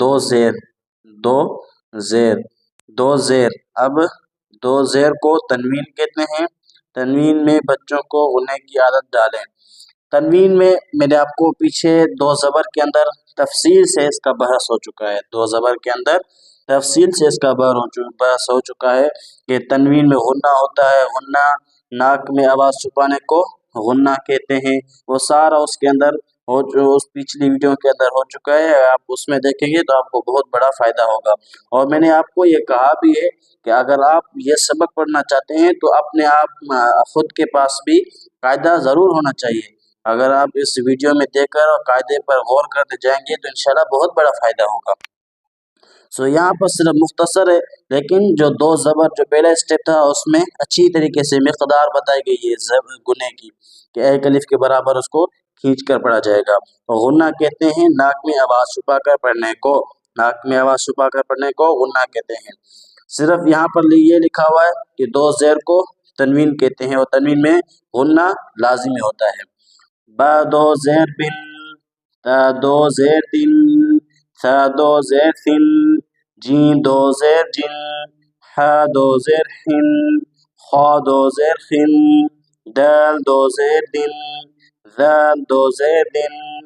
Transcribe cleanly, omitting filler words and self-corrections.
دو زیر، دو زیر، دو زیر۔ اب دو زیر کو تنوین کہتے ہیں۔ تنوین میں بچوں کو غننے کی عادت ڈالیں۔ تنوین میں میں نے آپ کو پیچھے دو زبر کے اندر تفصیل سے اس کا بحث ہو چکا ہے، دو زبر کے اندر تفصیل سے اس کا بحث ہو چکا ہے کہ تنوین میں غنہ ہوتا ہے، غنہ ناک میں آواز چھپانے کو غنہ کہتے ہیں۔ وہ سارا اس کے اندر جو اس پچھلی ویڈیو کے اندر ہو چکا ہے، آپ اس میں دیکھیں گے تو آپ کو بہت بڑا فائدہ ہوگا۔ اور میں نے آپ کو یہ کہا بھی ہے کہ اگر آپ یہ سبق پڑھنا چاہتے ہیں تو اپنے آپ خود کے پاس بھی قاعدہ ضرور ہونا چاہیے۔ اگر آپ اس ویڈیو میں دیکھ کر اور قاعدے پر غور کرتے جائیں گے تو انشاءاللہ بہت بڑا فائدہ ہوگا۔ یہاں پر صرف مختصر ہے، لیکن جو دو زبر جو پہلا اسٹیپ تھا اس میں اچھی طریقے سے مقدار بتائی گئی ہے گنے کی کہ ایک الف کے برابر اس کو کھینچ کر پڑھا جائے گا۔ غنہ کہتے ہیں ناک میں آواز چھپا کر پڑھنے کو، ناک میں آواز چھپا کر پڑھنے کو غنہ کہتے ہیں۔ صرف یہاں پر یہ لکھا ہوا ہے کہ دو زیر کو تنوین کہتے ہیں اور تنوین میں غنہ لازمی ہوتا ہے۔ با دو زیر بن، تا دو زیر دن، ثا دو زیر ثن، جیم دو زیر جن، حا دو زیر حن، خا دو زیر خن، دال دو زیر دن، ذال دو زیر دن،